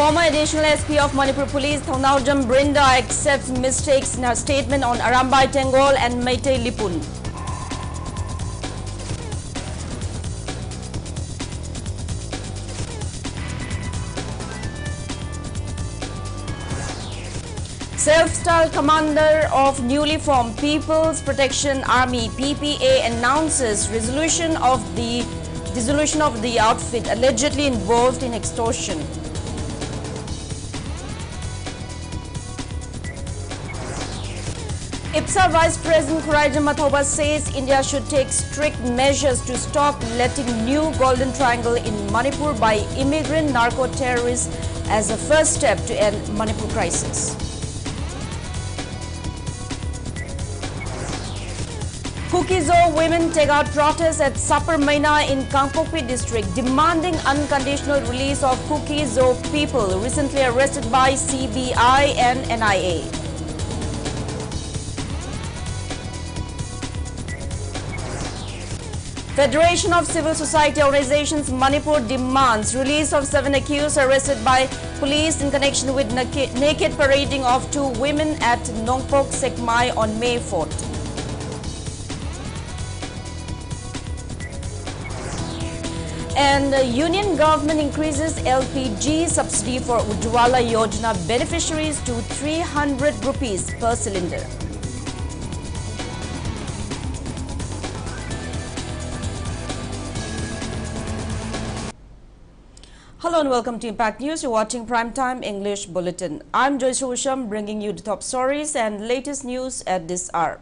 Former additional SP of Manipur Police, Thongnaujam Brinda, accepts mistakes in her statement on Arambai Tengol and Meitei Lipun. Self-styled commander of newly formed People's Protection Army (PPA) announces dissolution of the outfit allegedly involved in extortion. IPSA Vice President Khuraija Mathoba says India should take strict measures to stop letting new Golden Triangle in Manipur by immigrant narco-terrorists as a first step to end Manipur crisis. Kukizo women take out protests at Sapar Maina in Kangpokpi district, demanding unconditional release of Kukizo people recently arrested by CBI and NIA. Federation of Civil Society Organizations Manipur demands release of 7 accused arrested by police in connection with naked parading of 2 women at Nongpok Sekmai on May 4th. And the union government increases LPG subsidy for Ujjwala Yojana beneficiaries to 300 rupees per cylinder. Hello and welcome to Impact News. You're watching Primetime English Bulletin. I'm USHAM bringing you the top stories and latest news at this hour.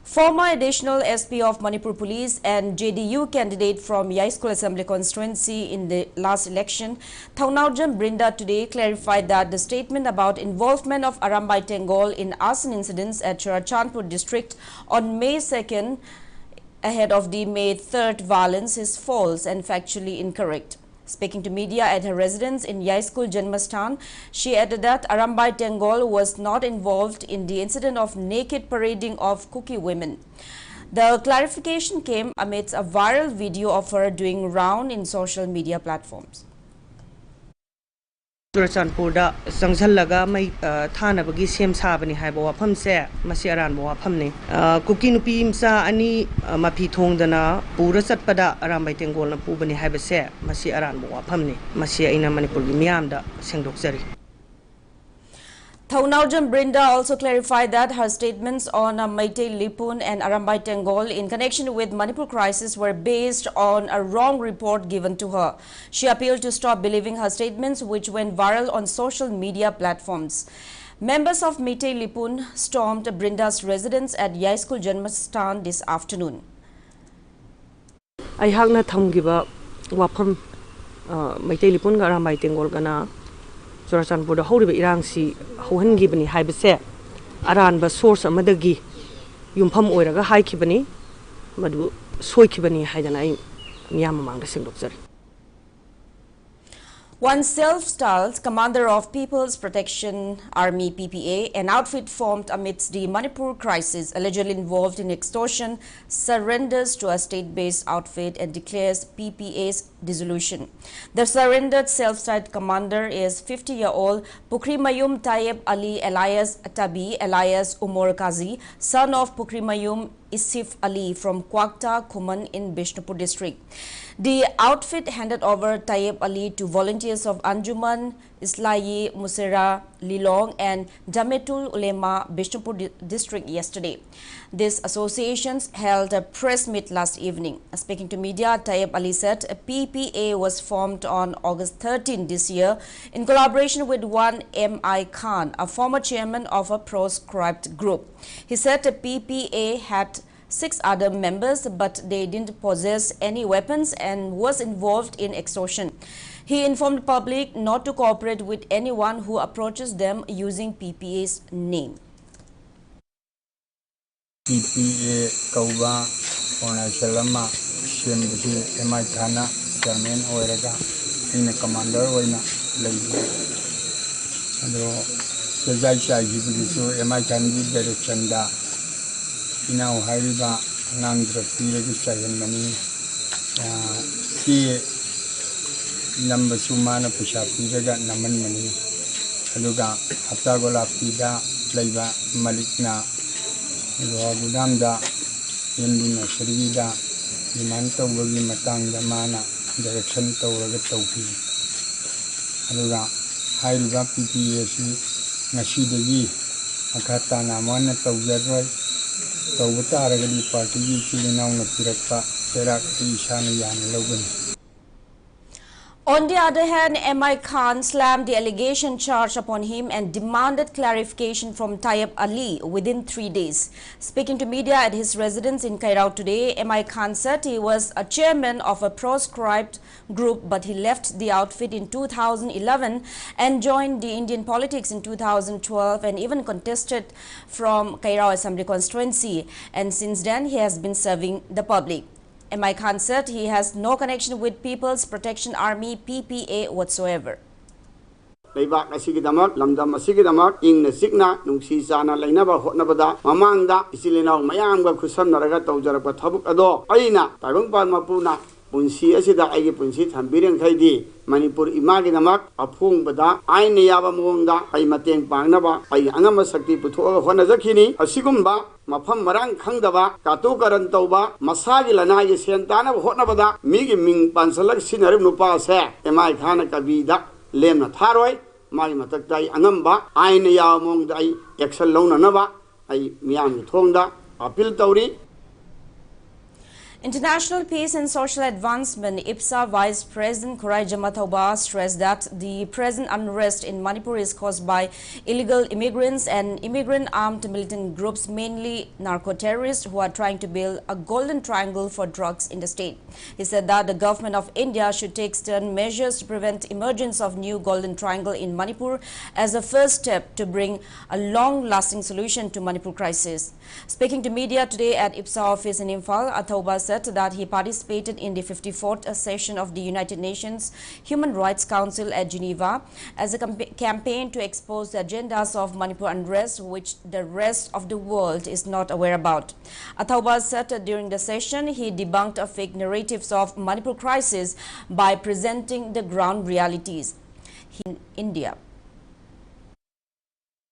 Former additional SP of Manipur Police and JDU candidate from Yaiskul Assembly constituency in the last election, Thongnaujam Brinda today clarified that the statement about involvement of Arambai Tengol in arson incidents at Churachandpur district on May 2nd ahead of the May 3rd violence is false and factually incorrect. Speaking to media at her residence in Yaiskul Janmastan, she added that Arambai Tengol was not involved in the incident of naked parading of Kuki women. The clarification came amidst a viral video of her doing round in social media platforms. Churachandpurda Sangzhallaga mai thanabagi sem sabani haiba wafam se masi aran bo wafam ne Kuki nupi imsa ani mapi thongdana pura chatpada Arambai Tengol na pubani haiba se masi aran bo wafam ne masi aina Manipur gi miyamda sengdokjari. Thongnaujam Brinda also clarified that her statements on Meitei Lipun and Arambai Tengol in connection with Manipur crisis were based on a wrong report given to her. She appealed to stop believing her statements, which went viral on social media platforms. Members of Meitei Lipun stormed Brinda's residence at Yaiskul Janmastan this afternoon. I hagna thamgiba wafam Meitei Lipun ga Arambai Tengol gana Churachandpurda horiba irangsi hauhangibani haibase aranba source amadagi yumpham oiraga haikibani madu soikibani haidana ai miyam mamangda sengdokjari. One self-styled commander of People's Protection Army (PPA), an outfit formed amidst the Manipur crisis allegedly involved in extortion, surrenders to a state-based outfit and declares PPA's dissolution. The surrendered self-styled commander is 50-year-old Pukrimayum Tayyib Ali alias Tabi alias Umar Kazi, son of Pukrimayum Isif Ali from Kwakta, Kuman in Bishnupur district. The outfit handed over Tayyib Ali to volunteers of Anjuman, Islayi, Musera, Lilong and Jametul Ulema, Bishnupur district yesterday. These associations held a press meet last evening. Speaking to media, Tayyib Ali said a PPA was formed on August 13 this year in collaboration with one M.I. Khan, a former chairman of a proscribed group. He said a PPA had 6 other members, but they didn't possess any weapons and was involved in extortion. He informed the public not to cooperate with anyone who approaches them using PPA's name. PPA Kauba Ona Shalama Shembuti Emai Thana Chairman Oiraga in a commander Oina Lady. And the Jaja Jibusu Emai Thandi Beru Chanda. Now, Hariba Nandra Piragisha and Mani नंबसु माना पैसा पीरगा नमन money अदुगा हप्ता गोलापीदा लैबा मलिकना गुदामदा MD नर्सरीदा demand तौबगी मतंगदा माना direction तौरगा तौपी अदुगा हाइरुगा PPA C ngasiदगी akhatana mana tawjaroi tawtaragadi party gi chilinawna pirakpa perak isana yan logani. On the other hand, M.I. Khan slammed the allegation charged upon him and demanded clarification from Tayyip Ali within 3 days. Speaking to media at his residence in Kairao today, M.I. Khan said he was a chairman of a proscribed group, but he left the outfit in 2011 and joined the Indian politics in 2012 and even contested from Kairao Assembly constituency. And since then, he has been serving the public. M.I. Khan said he has no connection with People's Protection Army PPA whatsoever. Leibak asigidamak lamdam asigidamak ingna signa nungsi sana lainaba hotnabada mamangda isilinaw mayamga khusamnaraga tawjarapa thabuk ado aina taibangpan mapuna punsi asida aigi punsi thambireng khaidi Manipur imagidamak aphongbada aina yaba mongda ai mateng pangnaba ai angama sakti puthoga honajakhini asigumba mafam marang khangdaba katu karan tawba masagi lanai sentana hotnabada migi ming pansalak sinarim nupa se emai khana kabida lemna tharoi magi mataktai angamba aina yaba mongda ai action lona naba ai miyam thongda appeal tawri. International Peace and Social Advancement IPSA Vice President Kurai Jamatauba stressed that the present unrest in Manipur is caused by illegal immigrants and immigrant armed militant groups, mainly narco-terrorists, who are trying to build a golden triangle for drugs in the state. He said that the government of India should take stern measures to prevent emergence of new golden triangle in Manipur as a first step to bring a long-lasting solution to Manipur crisis. Speaking to media today at IPSA office in Imphal, Atauba said that he participated in the 54th session of the United Nations Human Rights Council at Geneva as a campaign to expose the agendas of Manipur unrest, which the rest of the world is not aware about. Atauba said that during the session, he debunked fake narratives of Manipur crisis by presenting the ground realities in India.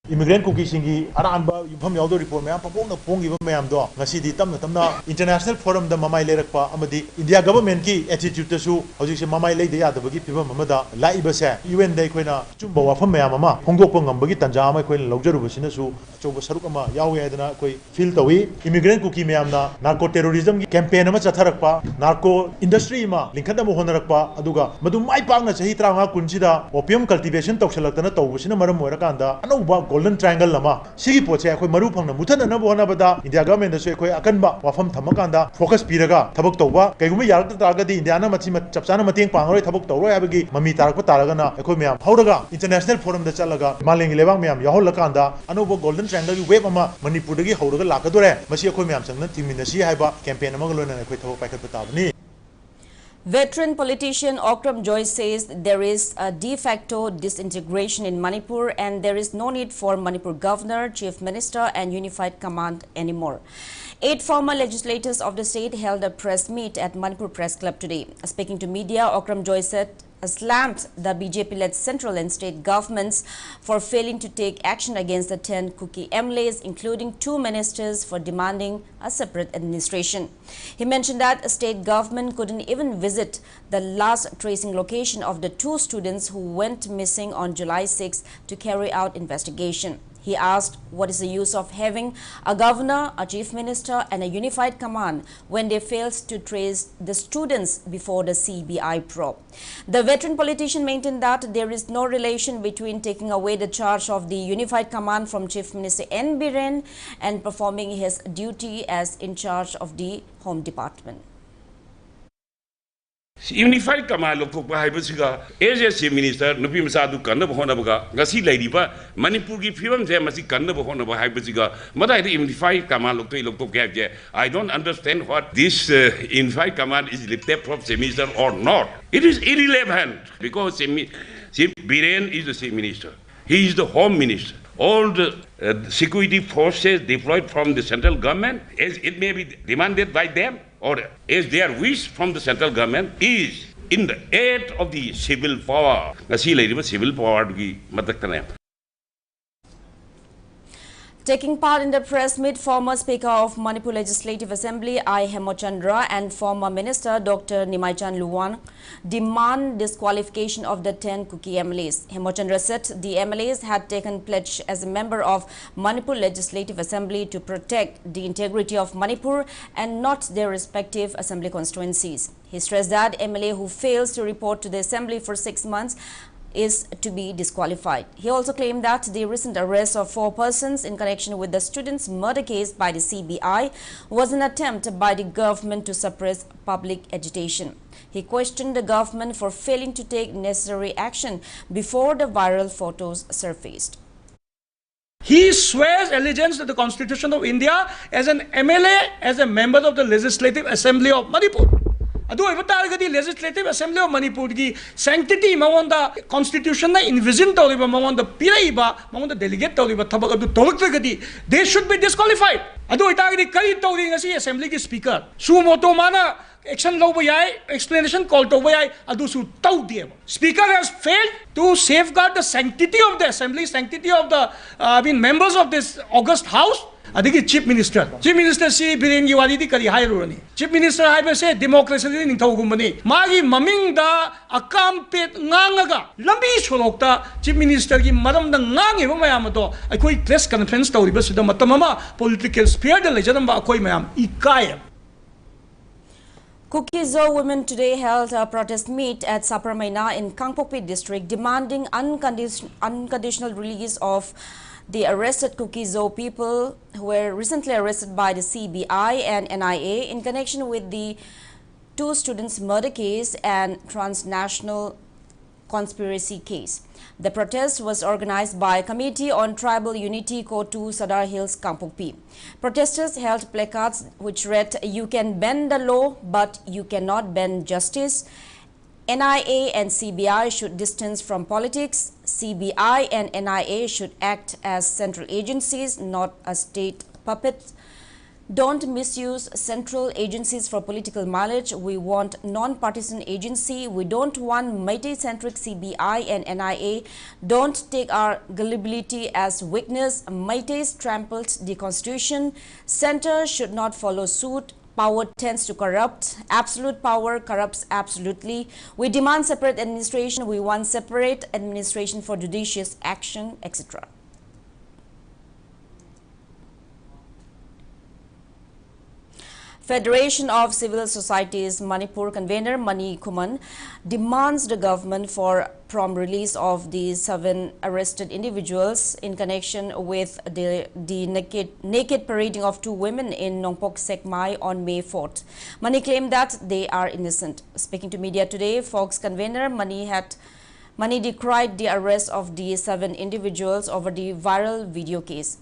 Immigrant cookie singi aranba yumpham yawdo report mayam papong na phongi ba mayam do ngasi di tamna international forum da mamai lerakpa amadi India government ki attitude tasu hojik se mamai lei de yadabagi phibam amada laiba se UN dai khoina chumba wafam mayam ama hongdokpa ngambagi tanja ama khoina lawjaru basina su choba saruk ama yawi adana khoi feel tawi immigrant cookie mayam na narco terrorism ki campaign ama chatharakpa narco industry ma linkhat ama honarakpa aduga madu mai pangna chahi 35 kunsida opium cultivation tawsalaktana tawbasina maram oirakanda anauba golden triangle lama sigi poche khoi maru phangna muthana na bona bada India government da khoi akanba wafam thamakanda focus piraga thabak tawba kaiguma yarak ta ga di India na machi chapchana mateng pangroi thabak tawroi abagi mami tarakpa taraga na khoi myam hauraga international forum da chalaga maleng lebang myam yahol anubo golden triangle gi web ama Manipur da gi hauraga lakadore masi khoi myam changna timinasi haiba campaign ama galona khoi thabak paikhat patabni. Veteran politician Okram Joy says there is a de facto disintegration in Manipur and there is no need for Manipur governor, chief minister and unified command anymore. 8 former legislators of the state held a press meet at Manipur Press Club today. Speaking to media, Okram Joy said slammed the BJP-led central and state governments for failing to take action against the 10 Kuki MLAs, including 2 ministers, for demanding a separate administration. He mentioned that a state government couldn't even visit the last tracing location of the 2 students who went missing on July 6 to carry out investigation. He asked what is the use of having a governor, a chief minister and a unified command when they failed to trace the students before the CBI probe. The veteran politician maintained that there is no relation between taking away the charge of the unified command from Chief Minister N. Biren and performing his duty as in charge of the Home Department. Unified command of Pukaibusiga, as a chief minister, Nupim Sadu Kanaba Honabaga, Gasi Ladiba, Manipurgi Film, Masi Kanaba Honaba Hybusiga, but I unified command of Lokopia. I don't understand what this unified command is lifted from chief minister or not. It is irrelevant because Chief Biren is the chief minister. He is the home minister. All the security forces deployed from the central government, as it may be demanded by them, or as their wish from the central government, is in the aid of the civil power. Ngasi leiriba civil power gi mataktane. Taking part in the press meet, former Speaker of Manipur Legislative Assembly I. Hemochandra and former Minister Dr. Nimaichan Luwan demand disqualification of the 10 Kuki MLAs. Hemochandra said the MLAs had taken pledge as a member of Manipur Legislative Assembly to protect the integrity of Manipur and not their respective assembly constituencies. He stressed that MLA who fails to report to the assembly for 6 months is to be disqualified. He also claimed that the recent arrest of 4 persons in connection with the students' murder case by the CBI was an attempt by the government to suppress public agitation. He questioned the government for failing to take necessary action before the viral photos surfaced. He swears allegiance to the Constitution of India as an MLA, as a member of the Legislative Assembly of Manipur. The Legislative Assembly of Manipur ki sanctity the Constitution na envision tawriba mawanda piraiba mawanda delegate tawriba thabak adu tawragadi they should be disqualified. Adu itagadi kari tawri ngasi assembly ki speaker sumo to mana action lawba yai explanation call tawba yai adu su tawdieba. Speaker has failed to safeguard the sanctity of the assembly, sanctity of the members of this august house. Adigi Chief Minister si Birengi Walidi Kari Hairuni. Chief Minister Haiba say democracy in Togumani. Magi Maminda Akampet Nangaga. Lambi Solokta, Chief Minister Gi Madam the Nangi Mayamato. I quite press conference story, but the Matamama political sphere the legend of Akoi Mayam Ikaya. Kukizo women today held a protest meet at Saparmaina in Kangpokpi district demanding unconditional release of the arrested Kukizo people who were recently arrested by the CBI and NIA in connection with the 2 students' murder case and transnational conspiracy case. The protest was organized by Committee on Tribal Unity Kotu Sadar Hills Kangpokpi. Protesters held placards which read, "You can bend the law, but you cannot bend justice." NIA and CBI should distance from politics. CBI and NIA should act as central agencies, not a state puppet. Don't misuse central agencies for political mileage. We want non-partisan agency. We don't want Meitei-centric CBI and NIA. Don't take our gullibility as weakness. Meiteis trampled the constitution. Center should not follow suit. Power tends to corrupt. Absolute power corrupts absolutely. We demand separate administration. We want separate administration for judicious action, etc. Federation of Civil Societies Manipur convener Mani Kuman demands the government for prompt release of the 7 arrested individuals in connection with the naked parading of 2 women in Nongpok Sekmai on May 4th. Mani claimed that they are innocent. Speaking to media today, Fox convener Mani decried the arrest of the 7 individuals over the viral video case.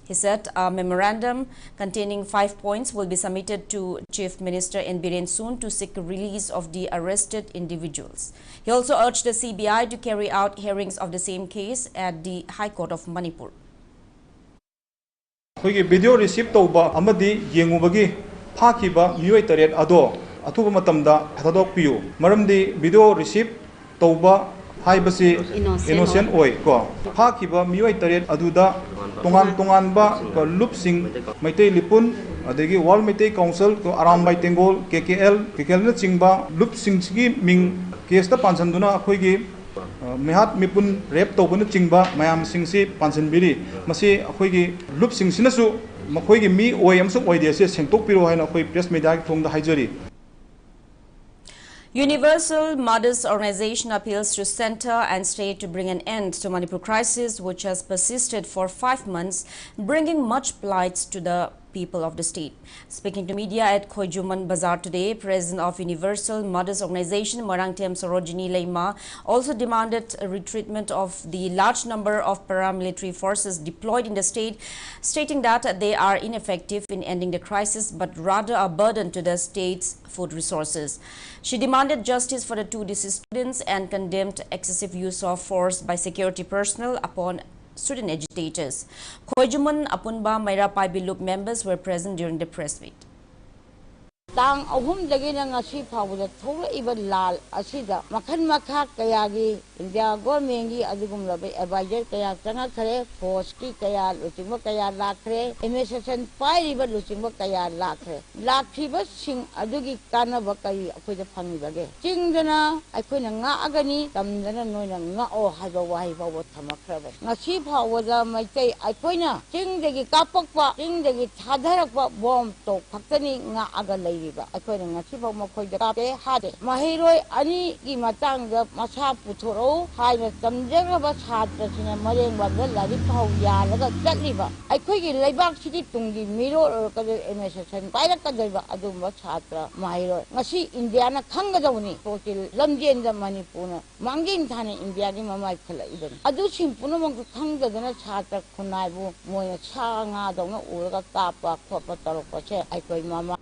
He said a memorandum containing 5 points will be submitted to Chief Minister N. Biren soon to seek release of the arrested individuals. He also urged the CBI to carry out hearings of the same case at the High Court of Manipur. Video receipt tauba amadi yengubagi phakiba mioi taret ado athuba matamda thadok piu maramdi video receipt tauba haibasi innocent oi ko phakiba mioi taret aduda tongan ba ko lupsing Meitei Lipun adegi World Meitei Council ko Arambai Tengol KKL na chingba lupsing gi ming case ta pansanduna khoigi mehat mipun rep tobuna chingba mayam singsi pansanbiri masi khoigi lupsing sinasu makhoigi mi oi amsuk oi de se sengtok piro haina khoi press media ki thongda haijari. Universal Mothers Organization appeals to center and state to bring an end to Manipur crisis, which has persisted for 5 months, bringing much plight to the people of the state. Speaking to media at Khoijuman Bazaar today, President of Universal Mothers Organization Marangtem Sorojini Leima also demanded a retreatment of the large number of paramilitary forces deployed in the state, stating that they are ineffective in ending the crisis but rather a burden to the state's food resources. She demanded justice for the 2 deceased students and condemned excessive use of force by security personnel upon student agitators. Khoijuman, Apunba, Maira Paibiluk members were present during the press meet. Tang ahum dagi na ngasi phawda thola iba lal asida makhan makha kayagi India government gi adugum labe advisor kaya changa khare force ki kaya luchingba kaya lakhre administration pai riba luchingba kaya lakhre lakhiba sing adugi kana ba kai akhoida phangi bage chingdana akhoina nga agani tamdana noina nga o haiba wahi ba thamakhra ba ngasi phawda maitai akhoina chingdagi kapakpa chingdagi thadharakpa bomb to phaktani nga aga leiba akhoina ngasi phaw makhoida kape hade mahiroi ani gi matang da masa puthoro haina tamjagaba chhatrasina mareng wanda lari phau yalaga chatliba aikhoigi leibak sidi tungi miro ka administration paira ka daiba adumba chhatra mahiroi ngasi india na khanggadawni totil lamjenda manipurna mangin thane india gi mamai khala idan adu simpuna mong khangdadana chhatra khunaibu moya changa dawna uraga kapa khopa tarokpa che aikoi mama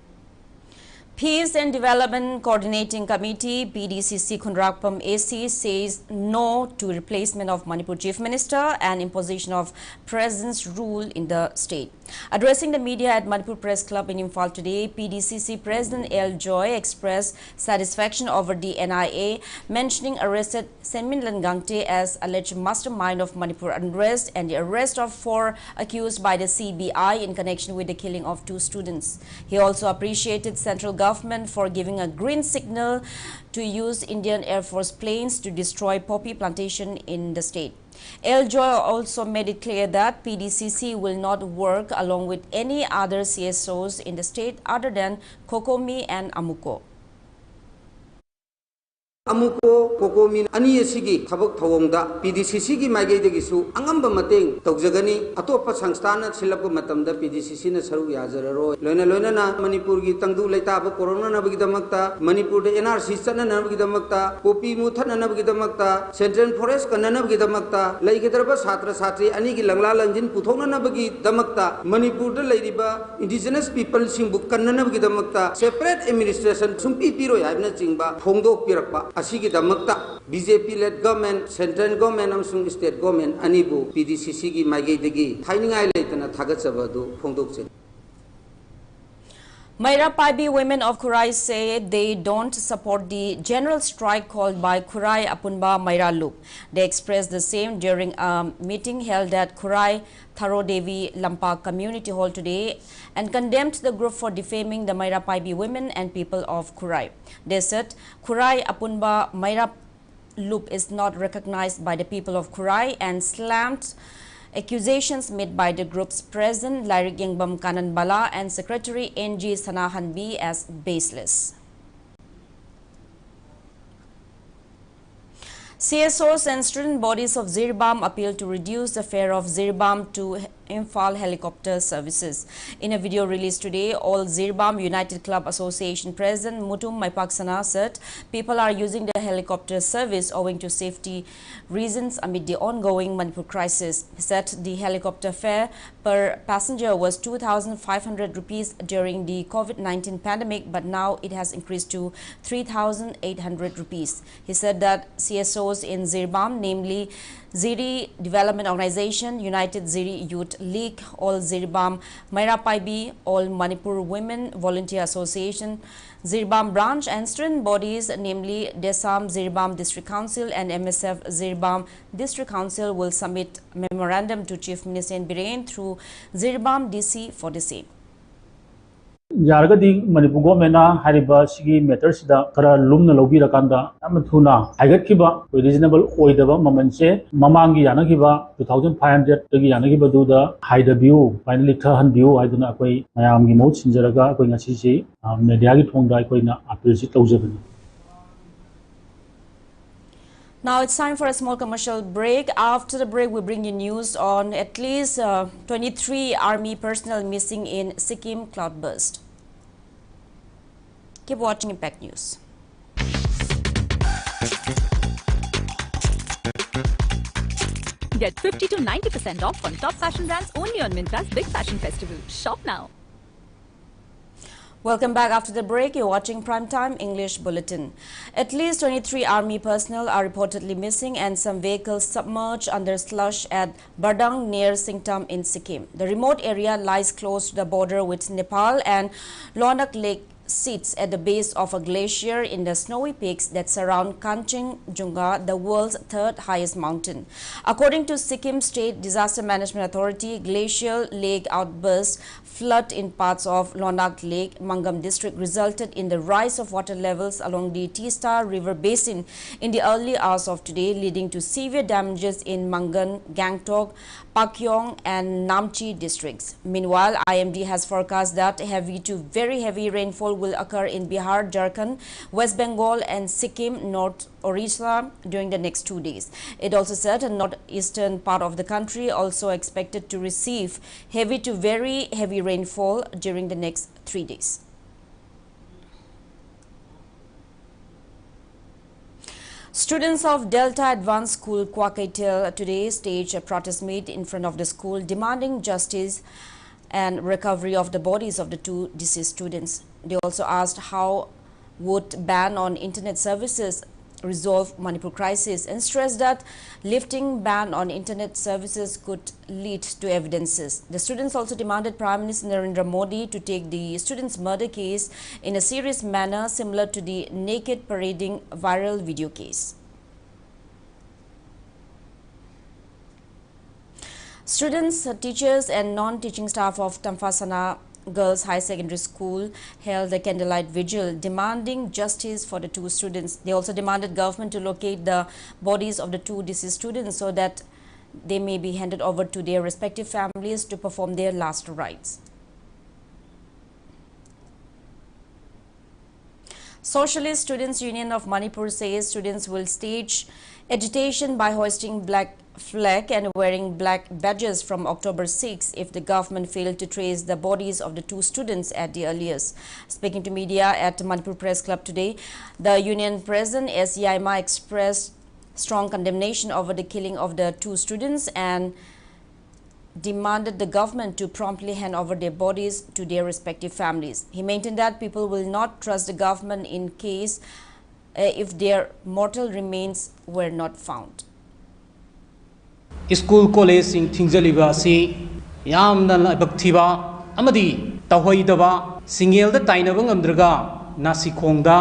Peace and Development Coordinating Committee PDCC Khunrakpam AC says no to replacement of Manipur Chief Minister and imposition of President's rule in the state. Addressing the media at Manipur Press Club in Imphal today, PDCC President L. Joy expressed satisfaction over the NIA, mentioning arrested Senmin Langangte as alleged mastermind of Manipur unrest and the arrest of 4 accused by the CBI in connection with the killing of 2 students. He also appreciated central government for giving a green signal to use Indian Air Force planes to destroy poppy plantation in the state. El Joy also made it clear that PDCC will not work along with any other CSOs in the state other than Kokomi and Amuko. Amuko Kokomin ani asigi thabak thawongda PDCC gi maigei degi su angamba mateng tawjagani atopa sangstana silap matamda PDCC na saru yajararo loina na Manipur gi tangdu leita ba corona na bagi damakta Manipur de NRC chana na bagi damakta popi muthana na bagi damakta Central Forest kana na bagi damakta leigedarba satra satri ani gi langla langjin puthona na bagi damakta Manipur de leiriba indigenous people sing bukkan na bagi damakta separate administration sumpi piro yaibna chingba phongdok pirakpa asigi damakta BJP led government central government amsung state government anibu PDCC gi maigei degi thainingai leitana thagatsabadu phongdokche. Maira Paibi women of Kurai say they don't support the general strike called by Kurai Apunba Maira Loop. They expressed the same during a meeting held at Kurai Tharo Devi Lampa Community Hall today and condemned the group for defaming the Maira Paibi women and people of Kurai. They said Kurai Apunba Maira Loop is not recognized by the people of Kurai and slammed accusations made by the group's president Lyrik Yengbam Kanan Bala and secretary NG Sanahan B as baseless. CSOs and student bodies of Zirbam appealed to reduce the fare of Zirbam to Imphal helicopter services. In a video released today, all Zirbam United Club Association President Mutum Maipaksana said people are using the helicopter service owing to safety reasons amid the ongoing Manipur crisis. He said the helicopter fare per passenger was 2,500 rupees during the COVID-19 pandemic, but now it has increased to 3,800 rupees. He said that CSOs in Zirbam, namely Ziri Development Organization, United Ziri Youth League, All Zirbam Maira Paibi, All Manipur Women Volunteer Association, Zirbam branch and student bodies, namely Desam Zirbam District Council and MSF Zirbam District Council will submit memorandum to Chief Minister in Biren through Zirbam DC for the same. Yargadi Manipur government hariba sigi matters da kara lumna lobi rakanda amathuna haigat kiba reasonable oidaba mamanse mamangi yanagiba 2500 tagi yanagiba du da haida view finally thahan view haiduna akoi mayam gi mot sinjaraga akoi ngasi si media gi thongda akoi na appeal si tawjabani. Now it's time for a small commercial break. After the break, we bring you news on at least 23 army personnel missing in Sikkim cloudburst. Keep watching Impact News. Get 50 to 90% off on top fashion brands only on Myntra's Big Fashion Festival. Shop now. Welcome back after the break. You're watching Primetime English Bulletin. At least 23 army personnel are reportedly missing and some vehicles submerged under slush at Bardang near Singtam in Sikkim. The remote area lies close to the border with Nepal and Lonak Lake sits at the base of a glacier in the snowy peaks that surround Kanchenjunga, the world's third highest mountain. According to Sikkim State Disaster Management Authority, glacial lake outbursts, flood in parts of Lonak Lake, Mangam district resulted in the rise of water levels along the Tista River basin in the early hours of today, leading to severe damages in Mangan, Gangtok, Pakyong and Namchi districts. Meanwhile, IMD has forecast that heavy to very heavy rainfall will occur in Bihar, Jharkhand, West Bengal and Sikkim, North Orissa during the next 2 days. It also said the northeastern part of the country also expected to receive heavy to very heavy rainfall during the next 3 days. Students of Delta Advanced School Kwakaitel today staged a protest meet in front of the school demanding justice and recovery of the bodies of the 2 deceased students. They also asked how would ban on internet services resolve Manipur crisis and stressed that lifting ban on internet services could lead to evidences. The students also demanded Prime Minister Narendra Modi to take the students' murder case in a serious manner similar to the naked parading viral video case. Students, teachers and non-teaching staff of Tamfasana Girls High Secondary School held a candlelight vigil demanding justice for the 2 students. They also demanded government to locate the bodies of the 2 deceased students so that they may be handed over to their respective families to perform their last rites. Socialist Students Union of Manipur says students will stage agitation by hoisting black flag and wearing black badges from October 6 if the government failed to trace the bodies of the 2 students at the earliest. Speaking to media at Manipur Press Club today, the union president S. Yaima expressed strong condemnation over the killing of the 2 students and demanded the government to promptly hand over their bodies to their respective families. He maintained that people will not trust the government in case if their mortal remains were not found. School college sing thingzaliba si yamna laibaktiba amadi tahoidaba singel da tainaba ngamdraga nasikhongda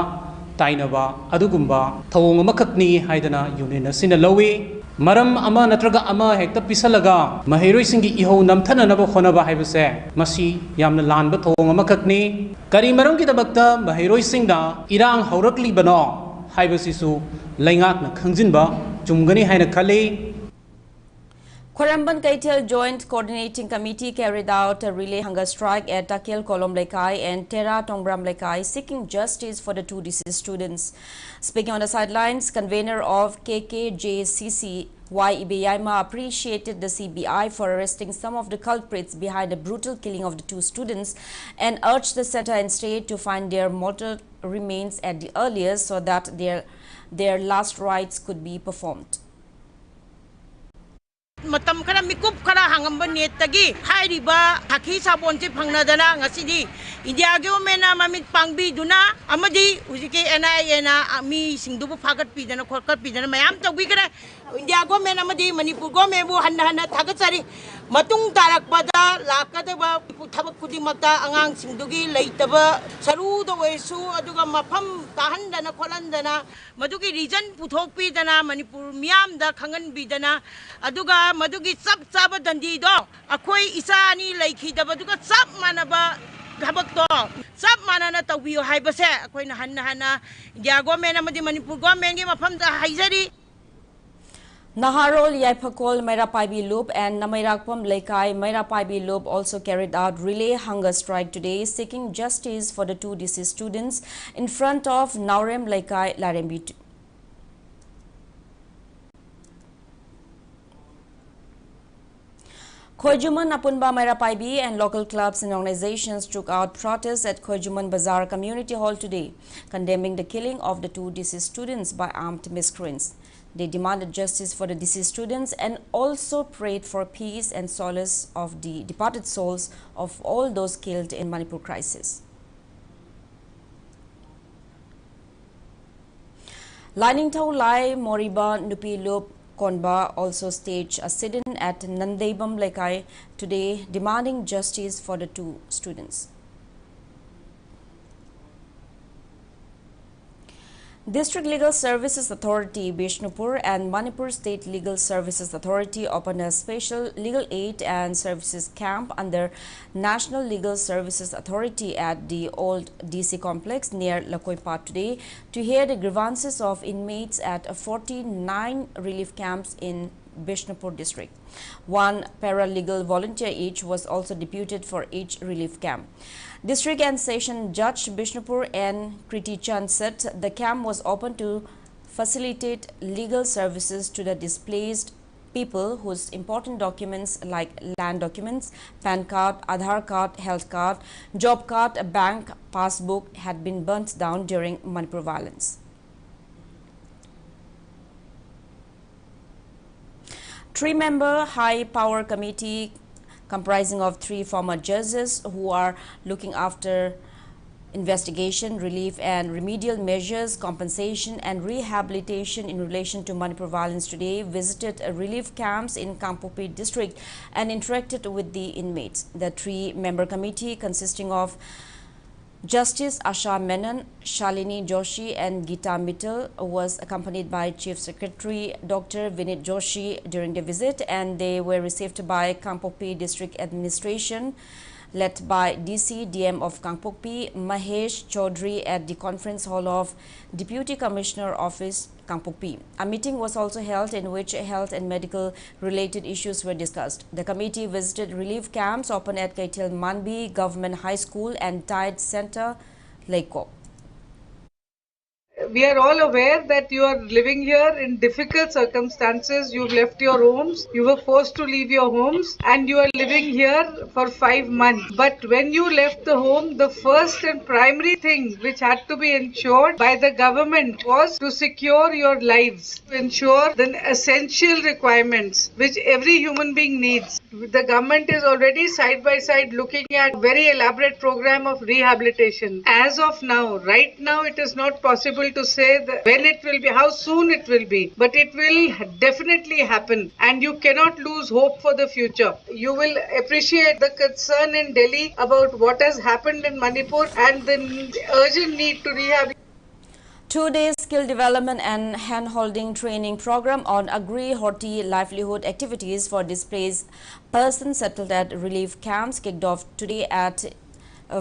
tainaba adugumba thawong amakakni haidana union asina lawi maram ama natraga ama hekta pisalaga maheroi singi iho namthananaba khonaba haibase masi yamna lanba thawong amakakni kari maram ki dabakta maheroi singda irang haurakli bano haibasisu laingakna khangjinba chumgani haina khali. Khwaramban Kaitel Joint Coordinating Committee carried out a relay hunger strike at Takil Kolom Lekai and Tera Tongbram Lekai seeking justice for the 2 deceased students. Speaking on the sidelines, convener of KKJCC Y. Ibeyaima appreciated the CBI for arresting some of the culprits behind the brutal killing of the 2 students and urged the center and state to find their mortal remains at the earliest so that their last rites could be performed. Matam kara mikup kara hangamba netagi hairiba haki sabon je phangnadana ngasidi India government na mamit pangbi duna amadi ujike NIA na mi singdubu phagat pidana khorkat pidana mayam tawgi kara India government amadi Manipur government bu hanna thagatsari matung tarakpada lakadaba thabak khudimakta angang singdugi leitaba saru do wesu aduga mafam tahandana kholandana madugi region puthokpi dana Manipur miam da khangan bidana aduga madugi sab sab dandi do akoi isani leikhi da baduga sab manaba thabak to sab manana tawiyo haibase akoi na hanna India government amadi Manipur government gi mafam da haizari. Naharol Yaipakol Mairapaibi Loop and Namairakpam Lekai Mairapaibi Loop also carried out relay hunger strike today seeking justice for the 2 deceased students in front of Naurem Lekai Larembi. Khoijuman, Apunba, Mairapaibi and local clubs and organizations took out protests at Khoijuman Bazaar Community Hall today, condemning the killing of the 2 deceased students by armed miscreants. They demanded justice for the deceased students and also prayed for peace and solace of the departed souls of all those killed in Manipur crisis. Liningtau Lai Moriba Nupi Loop Konba also staged a sit-in at Nandeibam Lekai today demanding justice for the 2 students. District Legal Services Authority, Bishnupur, and Manipur State Legal Services Authority opened a special legal aid and services camp under National Legal Services Authority at the old DC complex near Lakoipa today to hear the grievances of inmates at 49 relief camps in Bishnupur district. One paralegal volunteer each was also deputed for each relief camp. District and Session Judge Bishnupur and Kriti Chand said the camp was open to facilitate legal services to the displaced people whose important documents like land documents, PAN card, Aadhaar card, health card, job card, a bank passbook had been burnt down during Manipur violence. Three-member high-power committee comprising of 3 former judges who are looking after investigation, relief and remedial measures, compensation and rehabilitation in relation to Manipur violence today visited relief camps in Kangpokpi district and interacted with the inmates. The 3-member committee consisting of Justice Asha Menon, Shalini Joshi and Geeta Mittal was accompanied by Chief Secretary Dr. Vinit Joshi during the visit, and they were received by Kangpokpi District Administration led by DC DM of Kangpokpi, Mahesh Chaudhary at the conference hall of Deputy Commissioner Office, Kangpokpi. A meeting was also held in which health and medical related issues were discussed. The committee visited relief camps open at Kaitil Manbi Government High School and Tide Center, Leko. We are all aware that you are living here in difficult circumstances. You've left your homes, you were forced to leave your homes, and you are living here for 5 months. But when you left the home, the first and primary thing which had to be ensured by the government was to secure your lives, to ensure the essential requirements which every human being needs. The government is already side by side looking at a very elaborate program of rehabilitation. As of now, right now, it is not possible to say that when it will be, how soon it will be, but it will definitely happen, and you cannot lose hope for the future. You will appreciate the concern in Delhi about what has happened in Manipur and the urgent need to rehabilitate. 2-day skill development and hand-holding training program on agri-horti livelihood activities for displaced persons settled at relief camps kicked off today at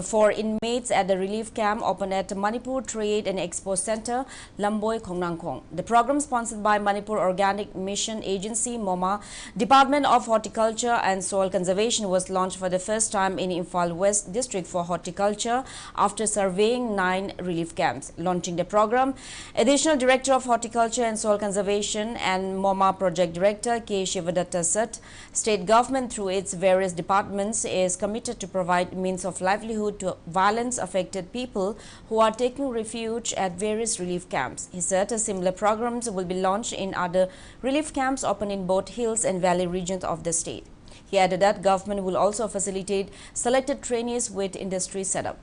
for inmates at the relief camp open at Manipur Trade and Expo Center, Lamboy, Khongnangkhong. The program sponsored by Manipur Organic Mission Agency, MOMA, Department of Horticulture and Soil Conservation was launched for the first time in Imphal West District for horticulture after surveying 9 relief camps. Launching the program, Additional Director of Horticulture and Soil Conservation and MOMA Project Director K. Shivadatta said, State government through its various departments is committed to provide means of livelihood to violence-affected people who are taking refuge at various relief camps. He said similar programs will be launched in other relief camps open in both hills and valley regions of the state. He added that government will also facilitate selected trainees with industry setup.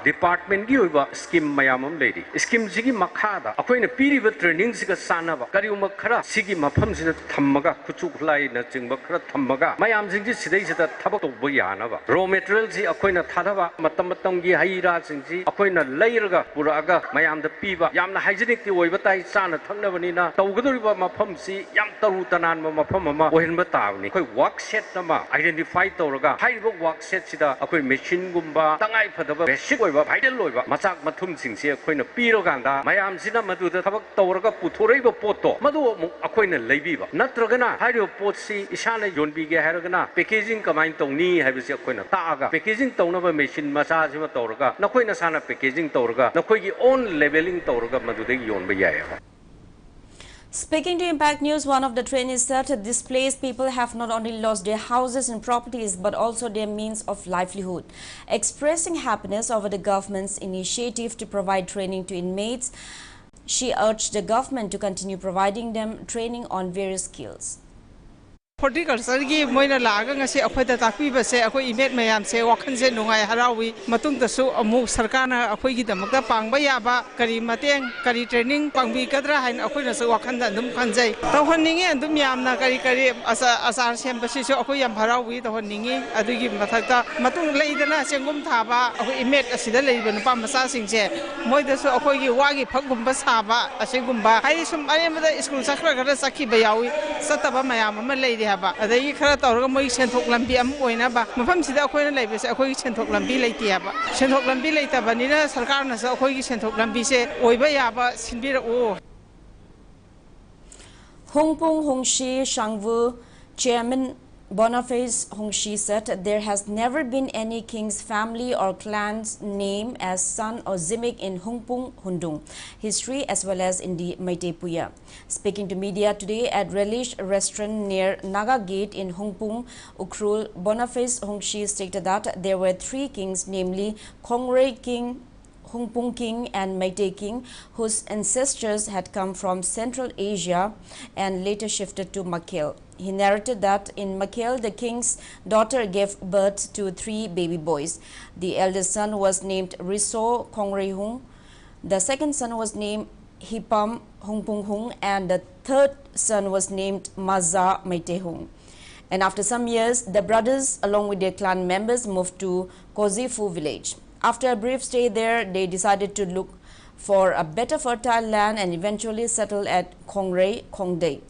Department की scheme mayamam lady scheme sigi makhada akoina piriba training siga sanaba kariuma khara sigi mafam sida thammaga kuchu khulai na chingba khara thammaga mayam singji sidai sida thabak tobba yanaba raw material si akoina thadaba matam matam gi haira singji akoina leiraga puraga mayam da piba yamna hygienic ti oiba tai sana thangnabani na tawgadoriba mafam si yam taru tanan ma mafam ma ohenba tabni koi work set nama identify tawraga haiba work set sida akoi machine gumba tangai phadaba basic vital loiba machak mathum singse akoina piro ganda mayam sina maduda thabak tawraga puthoraiba potto madu akoina leibiba natragana hairo potsi isana yonbige haragana packaging kamain tongni haibisi akoina taaga packaging tawnaba machine macha sima tawraga nakoina sana packaging tawraga nakoigi own labeling tawraga maduda yonba yaya. Speaking to Impact News, one of the trainees said displaced people have not only lost their houses and properties but also their means of livelihood. Expressing happiness over the government's initiative to provide training to inmates, she urged the government to continue providing them training on various skills. Horticulture gi moina laga ngasi akhoi da takpi ba se akhoi imet mayam se wakhan se nungai harawi matung da su amu sarkana akhoi gi damakta pangba ya ba kari mateng kari training pangbi kadra hain akhoi na su wakhan da dum khanjai tawhon ningi andum yamna kari asar sem ba si su akhoi yam harawi tawhon ningi adugi mathakta matung leidana sengum thaba akhoi imet asida leiba nupa masa singse moi da su akhoi gi wagi phagum ba saba asengum ba hai sum ayamada school sakra gara sakhi ba yawi sataba mayam ama leide haba adai khara tawra moi senthok lambi am oina ba mafam sida akhoi na leibe se akhoi senthok lambi leiti haba senthok lambi leita banina sarkar na sa akhoi gi senthok lambi se oiba yaba sinbira o Hongpung Hongshi Shangwu Chairman Boniface Hongshi said there has never been any king's family or clan's name as son or Zimik in Hongpung, Hundung history as well as in the Meitei Puya. Speaking to media today at Relish restaurant near Naga Gate in Hongpung, Ukrul, Boniface Hongshi stated that there were three kings, namely Kongray King, Hongpung King and Meitei King, whose ancestors had come from Central Asia and later shifted to Makel. He narrated that in Makel, the king's daughter gave birth to 3 baby boys. The eldest son was named Riso Kongrehung, the second son was named Hipam Hongpung Hung, and the third son was named Maza Meitei Hung. And after some years, the brothers, along with their clan members, moved to Kozifu village. After a brief stay there, they decided to look for a better fertile land and eventually settled at Kongray, Kongday.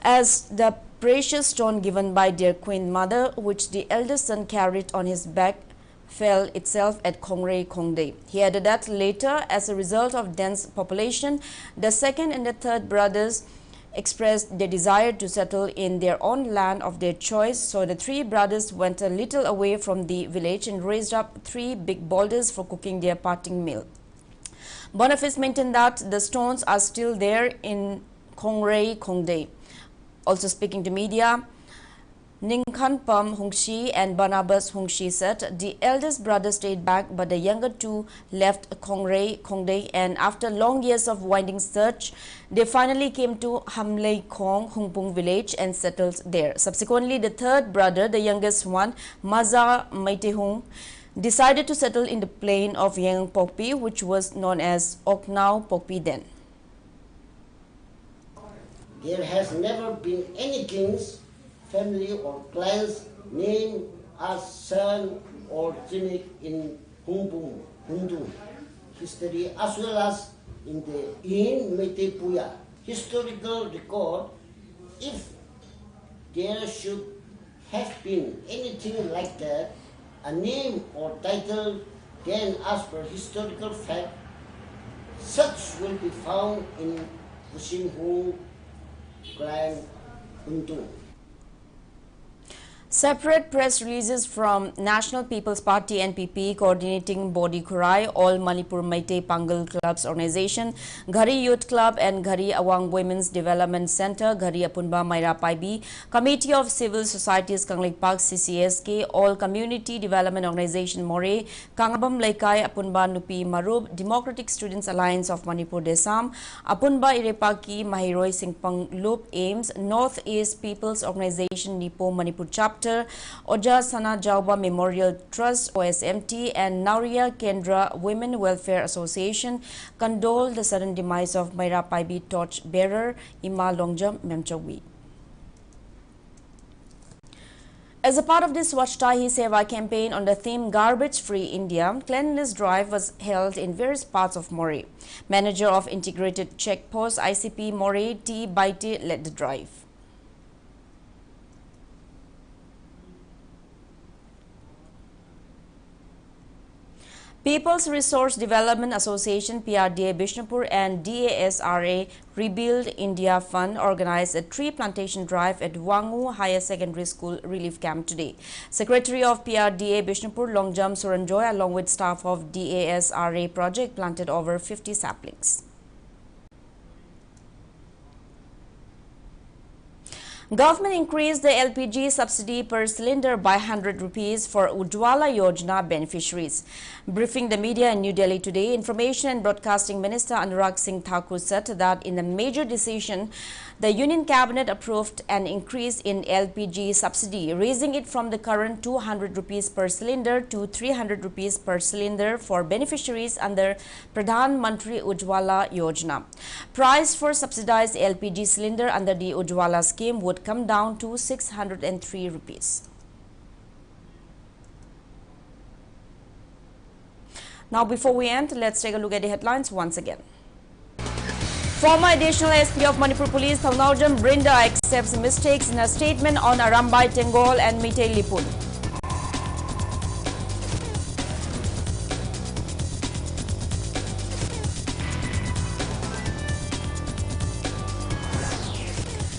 As the precious stone given by their queen mother, which the eldest son carried on his back, fell itself at Kongray, Kongday. He added that later, as a result of dense population, the second and the third brothers expressed their desire to settle in their own land of their choice, so the 3 brothers went a little away from the village and raised up 3 big boulders for cooking their parting meal. Boniface maintained that the stones are still there in Kongray, Kongday. Also speaking to media, Ningkhanpam Hongshi and Barnabas Hongshi said the eldest brother stayed back, but the younger 2 left Kongray, Kongday, and after long years of winding search, they finally came to Hamlei Kong, Hongpung village and settled there. Subsequently, the third brother, the youngest one, Maza Meitei Hung, decided to settle in the plain of Yang Pokpi, which was known as Oknau Pokpi then. There has never been any king's family or clans named as son or Zimik in Hongpung, Hundung history as well as in Meitei Puya historical record. If there should have been anything like that, a name or title, then as per historical fact, such will be found in Hung clan Hundung. Separate press releases from National People's Party NPP coordinating body Kurai, All Manipur Meitei Pangal Clubs Organization, Ghari Youth Club and Ghari Awang Women's Development Center, Ghari Apunba Maira Paibi, Committee of Civil Societies Kanglik Park CCSK, All Community Development Organization More, Kangabam Laikai Apunba Nupi Marub, Democratic Students Alliance of Manipur Desam, Apunba Irepaki Mahiroi Singpang Loop Ames, Northeast People's Organization Nipo Manipur Chapter, Oja Sana Jauba Memorial Trust OSMT and Nauria Kendra Women Welfare Association condole the sudden demise of Maira Paibi torch bearer Ima Longjam Memchogwi. As a part of this Swachhta Hi Seva campaign on the theme Garbage Free India, cleanliness drive was held in various parts of Moreh. Manager of Integrated Checkpost ICP Moreh T. Baite led the drive. People's Resource Development Association PRDA Bishnupur and DASRA Rebuild India Fund organized a tree plantation drive at Wangu Higher Secondary School Relief Camp today. Secretary of PRDA Bishnupur Longjam Suranjoy along with staff of DASRA project planted over 50 saplings. Government increased the LPG subsidy per cylinder by 100 rupees for Ujjwala Yojana beneficiaries. Briefing the media in New Delhi today, Information and Broadcasting Minister Anurag Singh Thakur said that in a major decision, the Union Cabinet approved an increase in LPG subsidy, raising it from the current 200 rupees per cylinder to 300 rupees per cylinder for beneficiaries under Pradhan Mantri Ujjwala Yojana. Price for subsidized LPG cylinder under the Ujjwala scheme would come down to 603 rupees. Now, before we end, let's take a look at the headlines once again. Former Additional SP of Manipur Police Thaunawjam Brinda accepts mistakes in her statement on Arambai Tengol and Mitei Lipun.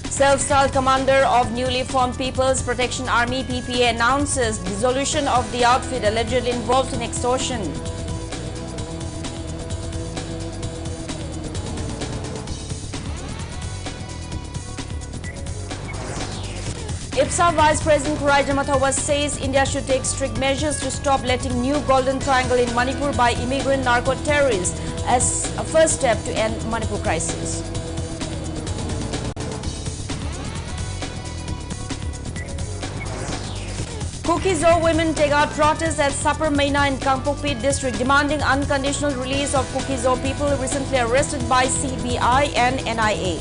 Self-styled commander of newly formed People's Protection Army PPA announces dissolution of the outfit allegedly involved in extortion. IPSA Vice President Kuraija Mathawa says India should take strict measures to stop letting new Golden Triangle in Manipur by immigrant narco-terrorists as a first step to end Manipur crisis. Kukizo women take out protests at Sapar Maina in Kangpokpi district demanding unconditional release of Kukizo people recently arrested by CBI and NIA.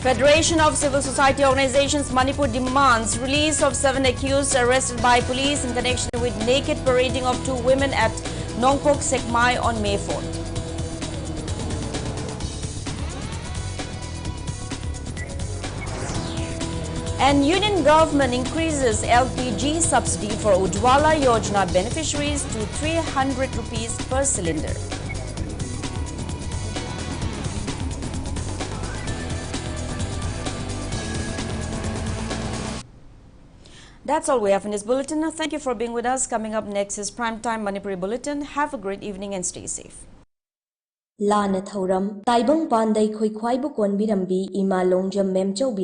Federation of Civil Society Organizations Manipur demands release of 7 accused arrested by police in connection with naked parading of 2 women at Nongpok Sekmai on May 4th. And Union Government increases LPG subsidy for Ujjwala Yojana beneficiaries to 300 rupees per cylinder. That's all we have in this bulletin. Thank you for being with us. Coming up next is Primetime Manipuri Bulletin. Have a great evening and stay safe. Lana Thoram, Taibang Pandai Khoi Khwaibu Konbirambi, Ima Longjam Memchobi.